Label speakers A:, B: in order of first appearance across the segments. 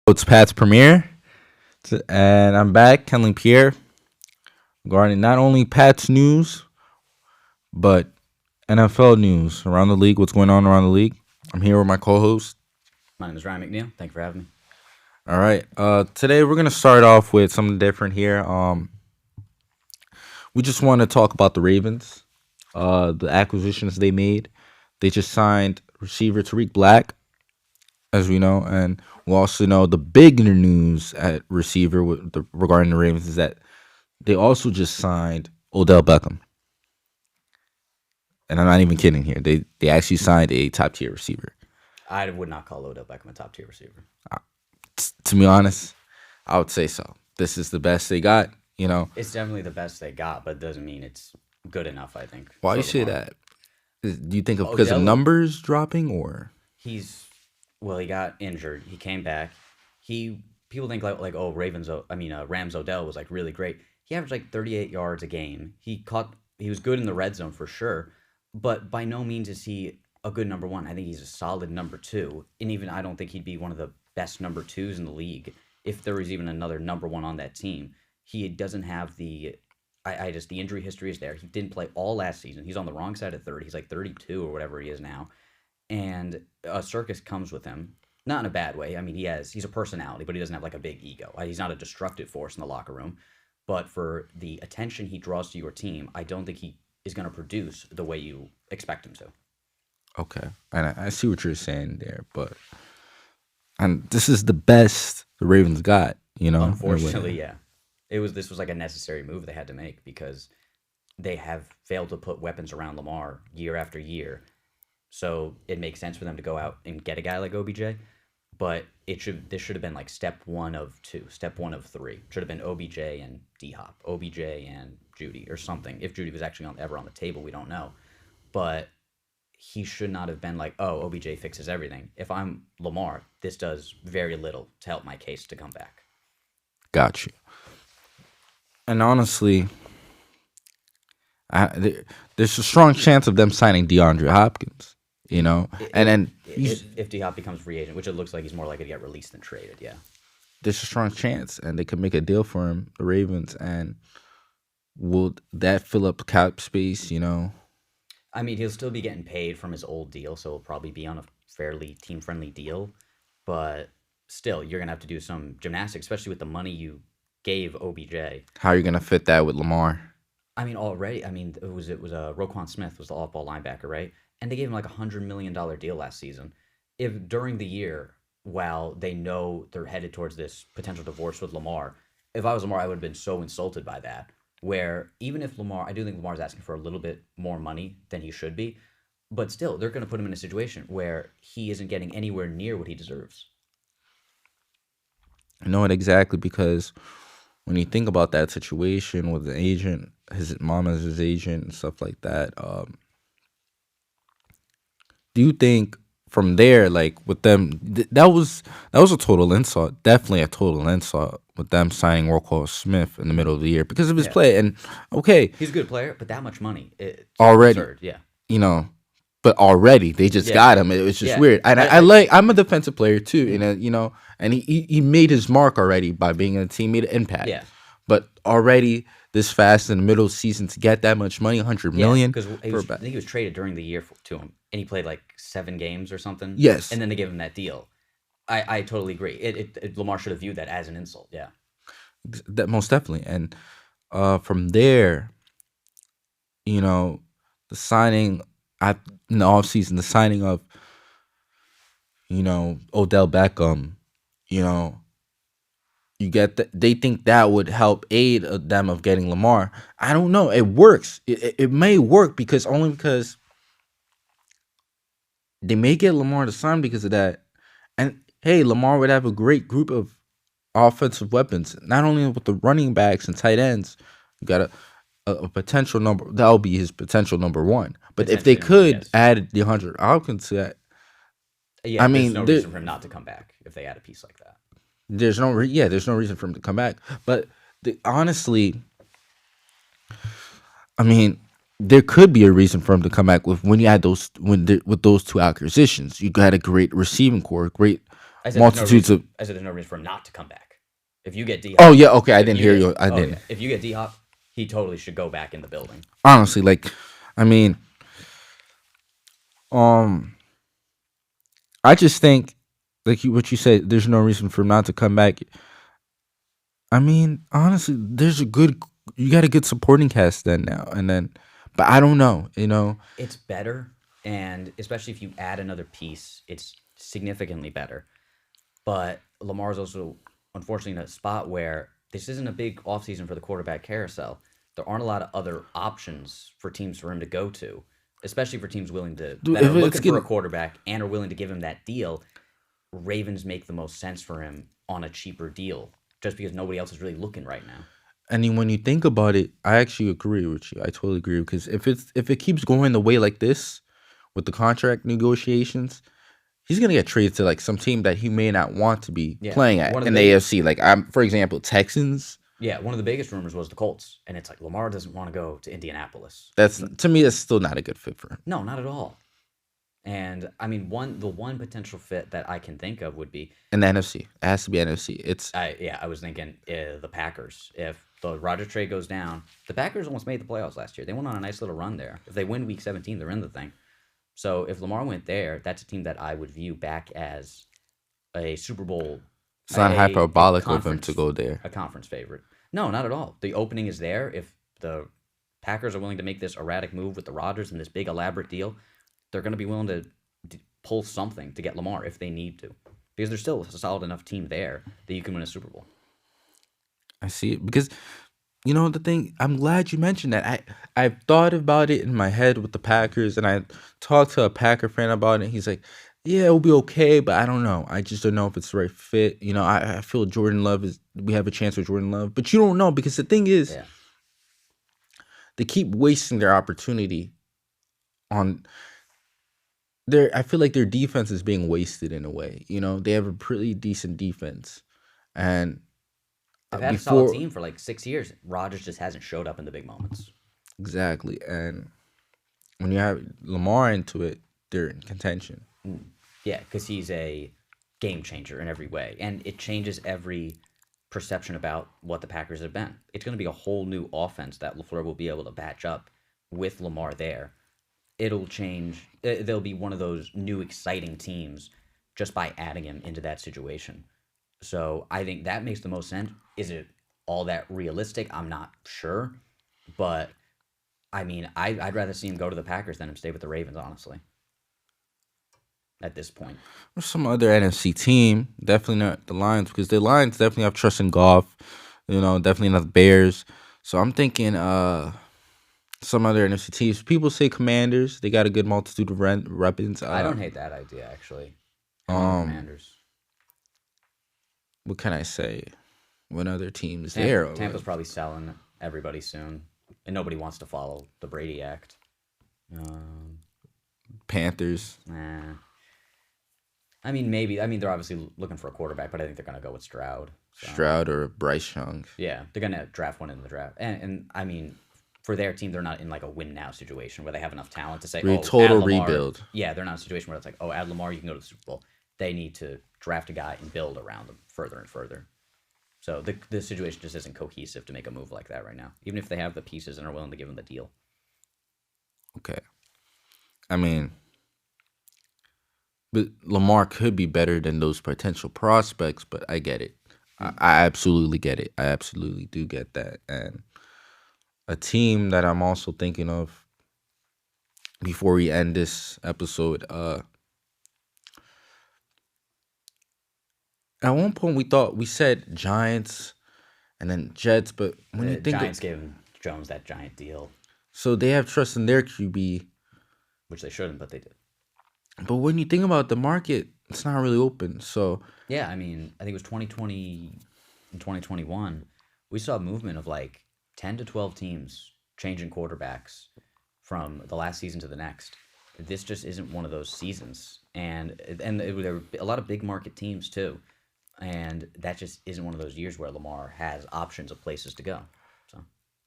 A: It's PatsPremiere, and I'm back, Kenley Pierre, regarding not only Pats news but NFL news around the league. What's going on around the league? I'm here with my co-host.
B: My name is Ryan McNeil. Thank you for having me.
A: All right. Today we're gonna start off with something different here. We just want to talk about the Ravens. The acquisitions they made. They just signed receiver Tariq Black, as we know, and we also know the bigger news at receiver regarding the Ravens is that they also just signed Odell Beckham, and I'm not even kidding here. They actually signed a top tier receiver.
B: I would not call Odell Beckham a top tier receiver.
A: To be honest, I would say so. This is the best they got.
B: It's definitely the best they got, but it doesn't mean it's good enough, I think.
A: Why
B: for
A: you say
B: Lamar.
A: that? Do you think of because of
B: Odell,
A: numbers dropping or?
B: he's well, he got injured. He came back. He People think like oh Rams Odell was like really great. He averaged like 38 yards a game. He was good in the red zone for sure, but by no means is he a good number one. I think he's a solid number two, and even I don't think he'd be one of the best number twos in the league if there was even another number one on that team. He doesn't have I just the injury history is there. He didn't play all last season. He's on the wrong side of 30. He's like 32 or whatever he is now, and a circus comes with him. Not in a bad way. I mean, he's a personality, but he doesn't have like a big ego. He's not a destructive force in the locker room. But for the attention he draws to your team, I don't think he is going to produce the way you expect him to.
A: Okay, and I see what you're saying there, but and this is the best the Ravens got. In a way.
B: Unfortunately, yeah. This was like a necessary move they had to make because they have failed to put weapons around Lamar year after year. So it makes sense for them to go out and get a guy like OBJ. But this should have been like step one of two, step one of three. Should have been OBJ and D Hop, OBJ and Judy or something. If Judy was actually ever on the table, we don't know. But he should not have been like, oh, OBJ fixes everything. If I'm Lamar, this does very little to help my case to come back.
A: Got you. And honestly, there's a strong chance of them signing DeAndre Hopkins. And then
B: If D Hop becomes free agent, which it looks like he's more likely to get released than traded, yeah.
A: there's a strong chance, and they could make a deal for him, the Ravens, and will that fill up cap space?
B: I mean, he'll still be getting paid from his old deal, so he'll probably be on a fairly team friendly deal. But still, you're gonna have to do some gymnastics, especially with the money you gave OBJ.
A: How are you gonna fit that with Lamar?
B: I mean, already. I mean, it was Roquan Smith was the off ball linebacker, right? And they gave him like $100 million deal last season. If during the year, while they know they're headed towards this potential divorce with Lamar, if I was Lamar, I would have been so insulted by that. Where even if Lamar, I do think Lamar's asking for a little bit more money than he should be, but still, they're going to put him in a situation where he isn't getting anywhere near what he deserves.
A: I know it exactly because when you think about that situation with the agent, his mom as his agent and stuff like that, do you think from there, like with them, that was a total insult, definitely a total insult with them signing Roquan Smith in the middle of the year because of his
B: Yeah,
A: play? And okay,
B: he's a good player, but that much money, it's
A: already,
B: absurd. Yeah,
A: you know, but already they just
B: yeah,
A: got him. It was just
B: yeah.
A: weird. And I
B: I
A: like I'm a defensive player too, and he made his mark already by being in the team, made an impact.
B: yeah.
A: But already this fast in the middle of the season to get that much money, 100
B: Yeah,
A: million
B: because
A: for a
B: I
A: back.
B: think he was traded during the year to him, and he played like 7 games or something,
A: Yes,
B: and then they gave him that deal. I totally agree. Lamar should have viewed that as an insult. Yeah,
A: that most definitely. And from there, you know, the signing at in the offseason, the signing of Odell Beckham, you know, they think that would help aid them of getting Lamar. I don't know. It works. It may work because they may get Lamar to sign because of that. And hey, Lamar would have a great group of offensive weapons, not only with the running backs and tight ends. You got a potential number that will be his potential number one. But if they
B: potentially number one.
A: could
B: Yes.
A: add the 100 Hopkins to that, I
B: Yeah, there's
A: mean,
B: no reason for him not to come back if they add a piece like that.
A: there's no reason for him to come back. But honestly, I mean, there could be a reason for him to come back with when you add with those two acquisitions. You got a great receiving core, great
B: I said there's no
A: multitudes of.
B: reason. I said there's no reason for him not to come back. If you get D
A: Oh
B: Hop,
A: yeah, okay. I
B: if
A: didn't
B: you
A: hear
B: get
A: you. I
B: oh
A: didn't.
B: yeah, if you get D Hop, he totally should go back in the building.
A: Honestly, like, I mean, um, I just think, like what you said, there's no reason for him not to come back. I mean, honestly, there's a good. You got a good supporting cast then now, and then, but I don't know.
B: It's better, and especially if you add another piece, it's significantly better. But Lamar's also unfortunately in a spot where this isn't a big offseason for the quarterback carousel. There aren't a lot of other options for teams for him to go to, especially for teams willing to
A: Dude,
B: that are
A: if it's
B: looking for a
A: getting,
B: quarterback and are willing to give him that deal. Ravens make the most sense for him on a cheaper deal, just because nobody else is really looking right now.
A: I mean, when you think about it, I actually agree with you. I totally agree because if it keeps going the way like this with the contract negotiations, he's gonna get traded to like some team that he may not want to be
B: Yeah,
A: playing at
B: one of the
A: in the
B: big
A: AFC. Like I'm, for example, Texans.
B: yeah one of the biggest rumors was the Colts, and it's like Lamar doesn't want to go to Indianapolis.
A: That's to me, that's still not a good fit for him.
B: No, not at all. And I mean, the one potential fit that I can think of would be,
A: In the NFC, it has to be NFC. It's
B: I was thinking the Packers. If the Rodgers trade goes down, the Packers almost made the playoffs last year. They went on a nice little run there. If they win Week 17, they're in the thing. So if Lamar went there, that's a team that I would view back as a Super Bowl,
A: it's not
B: a
A: hyperbolic of him to
B: conference,
A: go there.
B: a conference favorite. No, not at all. The opening is there. If the Packers are willing to make this erratic move with the Rodgers and this big elaborate deal, they're going to be willing to pull something to get Lamar if they need to, because there's still a solid enough team there that you can win a Super Bowl.
A: I see it because the thing. I'm glad you mentioned that. I've thought about it in my head with the Packers, and I talked to a Packer fan about it. He's like, "Yeah, it'll be okay, but I don't know. I just don't know if it's the right fit." I feel Jordan Love is. We have a chance with Jordan Love, but you don't know because the thing is,
B: Yeah,
A: they keep wasting their opportunity on their. I feel like their defense is being wasted in a way. They have a pretty decent defense, and
B: they've had a solid
A: before
B: team for like 6 years. Rodgers just hasn't showed up in the big moments.
A: exactly, and when you have Lamar into it, they're in contention.
B: Yeah, because he's a game changer in every way, and it changes every perception about what the Packers have been. It's going to be a whole new offense that LaFleur will be able to batch up with Lamar there. It'll change. They'll be one of those new exciting teams just by adding him into that situation. So I think that makes the most sense. Is it all that realistic? I'm not sure, but I mean, I'd rather see him go to the Packers than him stay with the Ravens, honestly. At this point,
A: Or some other NFC team, definitely not the Lions because the Lions definitely have trust in golf. Definitely not the Bears. So I'm thinking some other NFC teams. People say Commanders. They got a good multitude of weapons.
B: I don't hate that idea actually. I'm on the
A: Um,
B: Commanders.
A: what can I say? What other teams there?
B: Tampa's probably selling everybody soon, and nobody wants to follow the Brady Act. Um,
A: Panthers.
B: nah. I mean, maybe. I mean, they're obviously looking for a quarterback, but I think they're gonna go with Stroud. So
A: Stroud or Bryce Young.
B: yeah, they're gonna draft one in the draft, and I mean, for their team, they're not in like a win now situation where they have enough talent to say, oh, add
A: Total
B: Lamar.
A: rebuild.
B: Yeah, they're not in a situation where it's like, oh, add Lamar, you can go to the Super Bowl. They need to draft a guy and build around them further and further. So the situation just isn't cohesive to make a move like that right now, even if they have the pieces and are willing to give them the deal.
A: Okay. I mean, but Lamar could be better than those potential prospects, but I get it. I absolutely get it. I absolutely do get that. And a team that I'm also thinking of before we end this episode, at one point we said Giants and then Jets, but when you
B: The
A: think of,
B: Giants gave Jones that giant deal,
A: so they have trust in their QB,
B: which they shouldn't, but they did.
A: but when you think about the market, it's not really open. So
B: Yeah, I mean, I think it was 2020 and 2021. We saw a movement of like 10 to 12 teams changing quarterbacks from the last season to the next. This just isn't one of those seasons, and there were a lot of big market teams too, and that just isn't one of those years where Lamar has options of places to go. So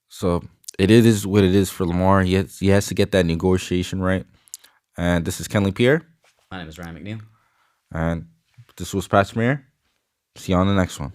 A: so it is what it is for Lamar. He has to get that negotiation right. And this is Kenley Pierre.
B: my name is Ryan McNeil.
A: And This was PatsPremiere. See you on the next one.